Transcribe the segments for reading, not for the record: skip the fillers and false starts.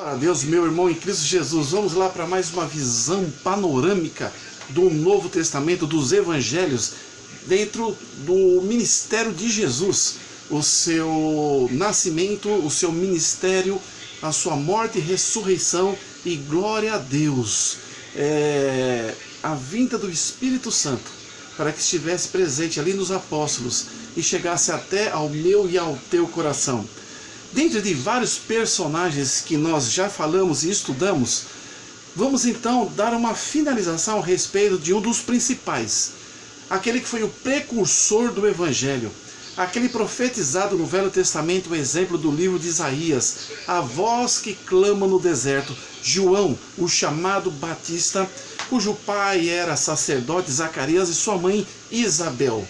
Glória a Deus, meu irmão em Cristo Jesus. Vamos lá para mais uma visão panorâmica do Novo Testamento, dos Evangelhos, dentro do ministério de Jesus. O seu nascimento, o seu ministério, a sua morte e ressurreição, e glória a Deus. A vinda do Espírito Santo, para que estivesse presente ali nos apóstolos e chegasse até ao meu e ao teu coração. Dentre de vários personagens que nós já falamos e estudamos, vamos então dar uma finalização a respeito de um dos principais, aquele que foi o precursor do Evangelho, aquele profetizado no Velho Testamento, o exemplo do livro de Isaías, a voz que clama no deserto, João, o chamado Batista, cujo pai era sacerdote Zacarias e sua mãe Isabel.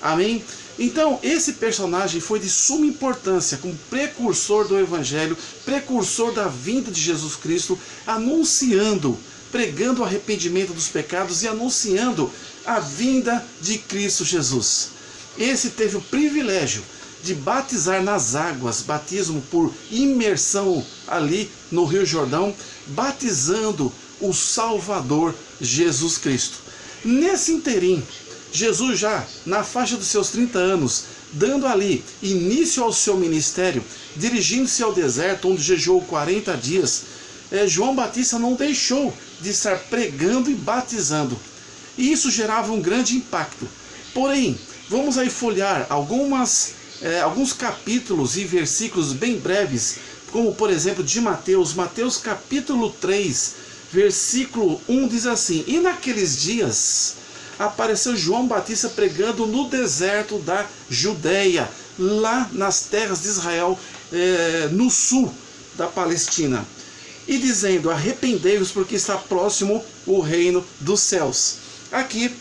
Amém? Então, esse personagem foi de suma importância como precursor do Evangelho, precursor da vinda de Jesus Cristo, anunciando, pregando o arrependimento dos pecados e anunciando a vinda de Cristo Jesus. Esse teve o privilégio de batizar nas águas, batismo por imersão ali no Rio Jordão, batizando o Salvador Jesus Cristo. Nesse inteirinho, Jesus já na faixa dos seus 30 anos, dando ali início ao seu ministério, dirigindo-se ao deserto, onde jejuou 40 dias, João Batista não deixou de estar pregando e batizando. E isso gerava um grande impacto. Porém, vamos aí folhear alguns capítulos e versículos bem breves, como por exemplo de Mateus capítulo 3, versículo 1 diz assim: E naqueles dias apareceu João Batista pregando no deserto da Judeia, lá nas terras de Israel, no sul da Palestina, e dizendo: arrependei-vos, porque está próximo o reino dos céus. Aqui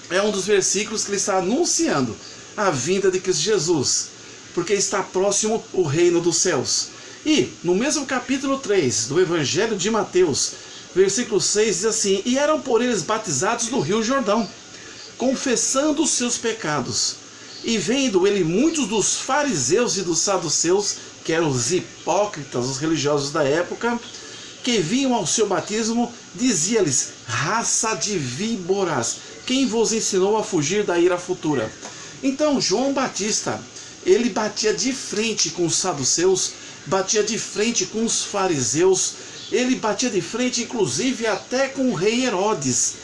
é um dos versículos que ele está anunciando a vinda de Cristo Jesus, porque está próximo o reino dos céus. E no mesmo capítulo 3 do Evangelho de Mateus, versículo 6 diz assim: E eram por eles batizados no Rio Jordão, confessando os seus pecados. E vendo ele muitos dos fariseus e dos saduceus, que eram os hipócritas, os religiosos da época, que vinham ao seu batismo, dizia-lhes: raça de víboras, quem vos ensinou a fugir da ira futura? Então João Batista, ele batia de frente com os saduceus, batia de frente com os fariseus, ele batia de frente inclusive até com o rei Herodes.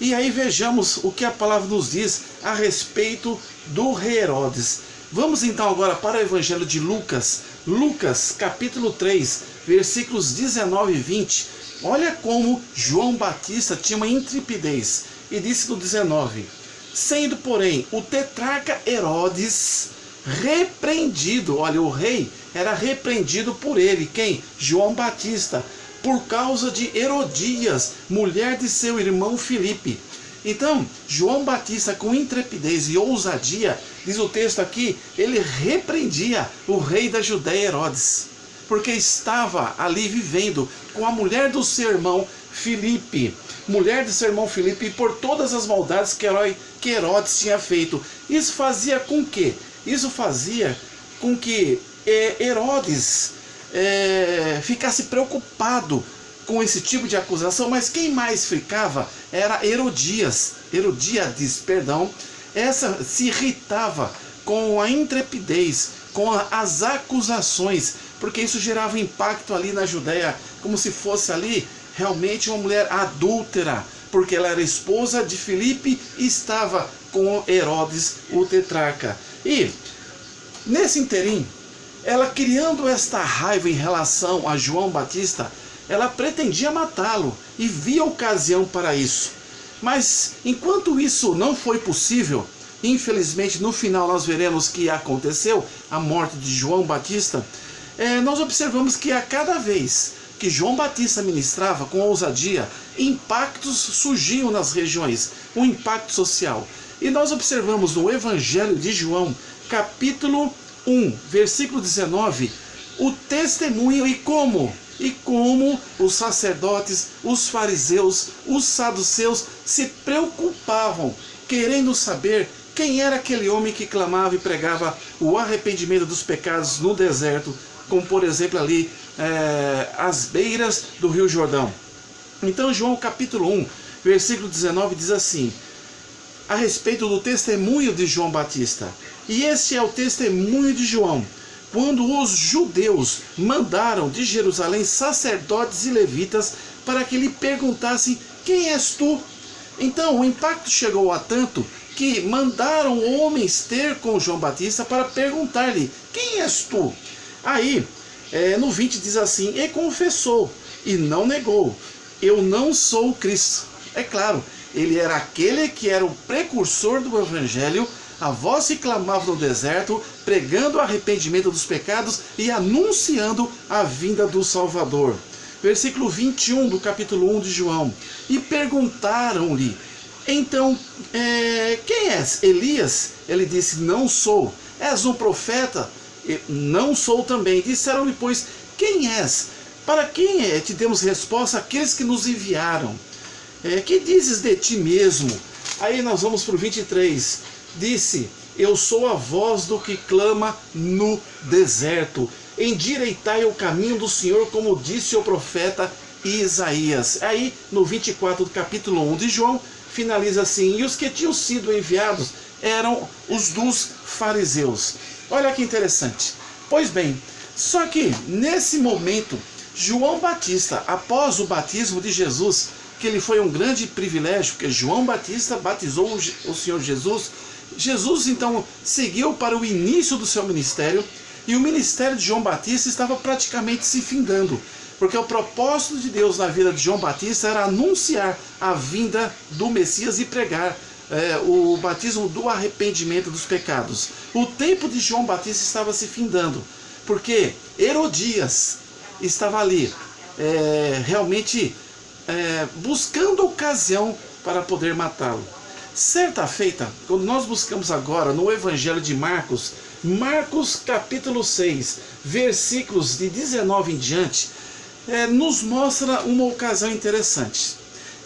E aí vejamos o que a palavra nos diz a respeito do rei Herodes. Vamos então agora para o Evangelho de Lucas, Lucas capítulo 3, versículos 19 e 20. Olha como João Batista tinha uma intrepidez. E disse no 19: Sendo, porém, o tetrarca Herodes repreendido, olha, o rei era repreendido por ele, quem? João Batista, por causa de Herodias, mulher de seu irmão Filipe. Então, João Batista, com intrepidez e ousadia, diz o texto aqui, ele repreendia o rei da Judéia, Herodes, porque estava ali vivendo com a mulher do seu irmão Filipe, e por todas as maldades que Herodes tinha feito. Isso fazia com que? Isso fazia com que Herodes ficasse preocupado com esse tipo de acusação, mas quem mais ficava era Herodíades, essa se irritava com a intrepidez, com as acusações, porque isso gerava impacto ali na Judéia, como se fosse ali realmente uma mulher adúltera, porque ela era esposa de Filipe e estava com Herodes, o tetrarca. E nesse inteirinho, ela criando esta raiva em relação a João Batista, ela pretendia matá-lo e via ocasião para isso. Mas enquanto isso não foi possível, infelizmente no final nós veremos que aconteceu a morte de João Batista. Nós observamos que a cada vez que João Batista ministrava com ousadia, impactos surgiam nas regiões, um impacto social. E nós observamos no Evangelho de João, capítulo 1, versículo 19, o testemunho e como os sacerdotes, os fariseus, os saduceus se preocupavam, querendo saber quem era aquele homem que clamava e pregava o arrependimento dos pecados no deserto, como por exemplo ali às beiras do Rio Jordão. Então João capítulo 1, versículo 19 diz assim, a respeito do testemunho de João Batista. E este é o testemunho de João, quando os judeus mandaram de Jerusalém sacerdotes e levitas para que lhe perguntassem, quem és tu? Então o impacto chegou a tanto que mandaram homens ter com João Batista para perguntar-lhe, quem és tu? Aí, no 20 diz assim, e confessou, e não negou, eu não sou o Cristo. É claro, ele era aquele que era o precursor do Evangelho, a voz que clamava no deserto, pregando o arrependimento dos pecados e anunciando a vinda do Salvador. Versículo 21 do capítulo 1 de João. E perguntaram-lhe, então, quem és? Elias? Ele disse, não sou. És um profeta? Não sou também. Disseram-lhe, pois, quem és? Para quem te demos resposta? Aqueles que nos enviaram. Que dizes de ti mesmo? Aí nós vamos para o 23. Disse, eu sou a voz do que clama no deserto. Endireitai o caminho do Senhor, como disse o profeta Isaías. Aí no 24 do capítulo 1 de João, finaliza assim, e os que tinham sido enviados eram os dos fariseus. Olha que interessante. Pois bem, só que nesse momento, João Batista, após o batismo de Jesus, que ele foi um grande privilégio, porque João Batista batizou o Senhor Jesus, Jesus então seguiu para o início do seu ministério, e o ministério de João Batista estava praticamente se findando, porque o propósito de Deus na vida de João Batista era anunciar a vinda do Messias e pregar o batismo do arrependimento dos pecados. O tempo de João Batista estava se findando, porque Herodias estava ali, realmente buscando ocasião para poder matá-lo. Certa feita, quando nós buscamos agora no Evangelho de Marcos, Marcos capítulo 6, versículos de 19 em diante, nos mostra uma ocasião interessante.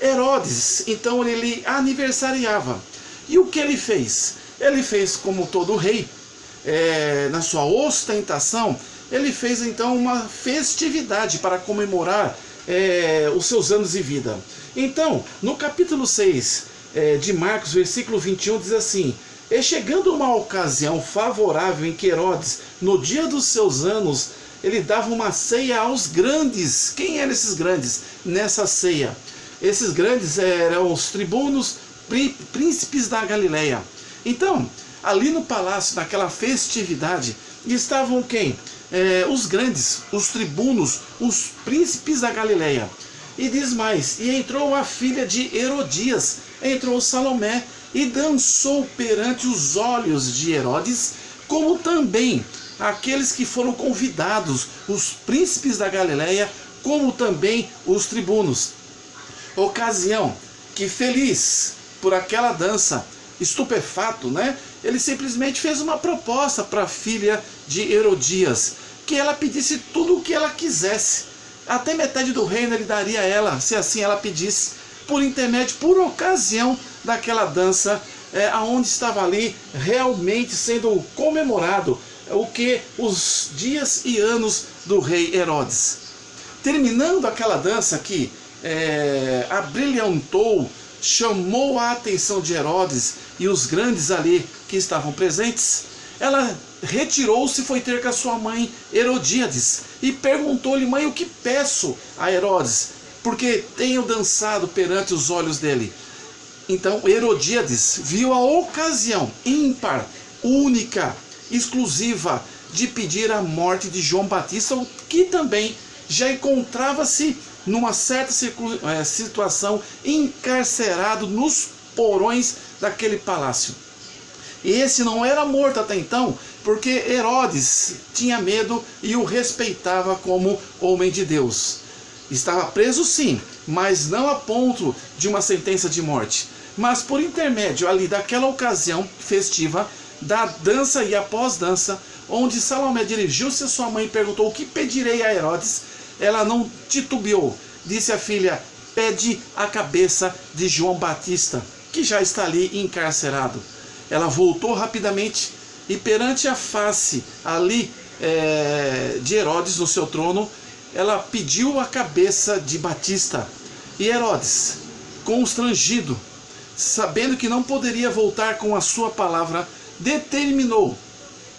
Herodes, então, ele aniversariava. E o que ele fez? Ele fez como todo rei, na sua ostentação, ele fez então uma festividade para comemorar os seus anos de vida. Então, no capítulo 6 de Marcos, versículo 21, diz assim, e chegando uma ocasião favorável em que Herodes, no dia dos seus anos, ele dava uma ceia aos grandes. Quem eram esses grandes nessa ceia? Esses grandes eram os tribunos, príncipes da Galileia. Então, ali no palácio, naquela festividade, estavam quem? Os grandes, os tribunos, os príncipes da Galileia. E diz mais, e entrou a filha de Herodias, entrou Salomé, e dançou perante os olhos de Herodes, como também aqueles que foram convidados, os príncipes da Galileia, como também os tribunos. Ocasião que, feliz por aquela dança, estupefato, ele simplesmente fez uma proposta para a filha de Herodias, que ela pedisse tudo o que ela quisesse. Até metade do reino ele daria a ela, se assim ela pedisse, por intermédio, por ocasião daquela dança, aonde estava ali realmente sendo comemorado os dias e anos do rei Herodes. Terminando aquela dança que abrilhantou, chamou a atenção de Herodes e os grandes ali que estavam presentes, ela retirou-se e foi ter com a sua mãe Herodíades e perguntou-lhe, mãe, o que peço a Herodes, porque tenho dançado perante os olhos dele. Então Herodíades viu a ocasião ímpar, única, exclusiva de pedir a morte de João Batista, que também já encontrava-se numa certa situação encarcerado nos porões daquele palácio. E esse não era morto até então, porque Herodes tinha medo e o respeitava como homem de Deus. Estava preso sim, mas não a ponto de uma sentença de morte. Mas por intermédio ali daquela ocasião festiva, da dança e após dança, onde Salomé dirigiu-se a sua mãe e perguntou, o que pedirei a Herodes? Ela não titubeou, disse a filha, pede a cabeça de João Batista, que já está ali encarcerado. Ela voltou rapidamente e perante a face ali de Herodes no seu trono, ela pediu a cabeça de Batista. E Herodes, constrangido, sabendo que não poderia voltar com a sua palavra, determinou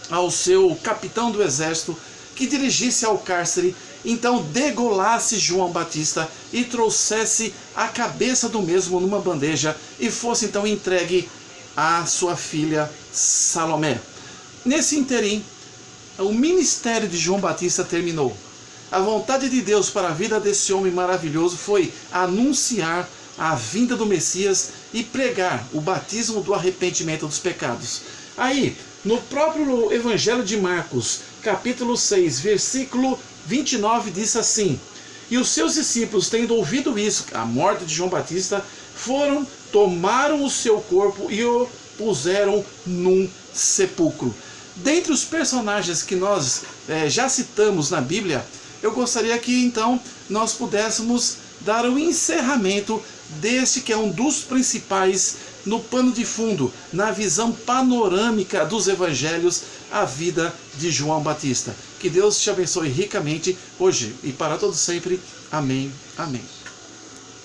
ao seu capitão do exército que dirigisse ao cárcere, então degolasse João Batista e trouxesse a cabeça do mesmo numa bandeja e fosse então entregue à sua filha Salomé. Nesse interim, o ministério de João Batista terminou. A vontade de Deus para a vida desse homem maravilhoso foi anunciar a vinda do Messias e pregar o batismo do arrependimento dos pecados. Aí, no próprio Evangelho de Marcos, capítulo 6, versículo 29, diz assim: e os seus discípulos, tendo ouvido isso, a morte de João Batista, tomaram o seu corpo e o puseram num sepulcro. Dentre os personagens que nós já citamos na Bíblia, eu gostaria que então nós pudéssemos dar o encerramento deste que é um dos principais no pano de fundo, na visão panorâmica dos evangelhos, a vida de João Batista. Que Deus te abençoe ricamente hoje e para todo sempre. Amém. Amém.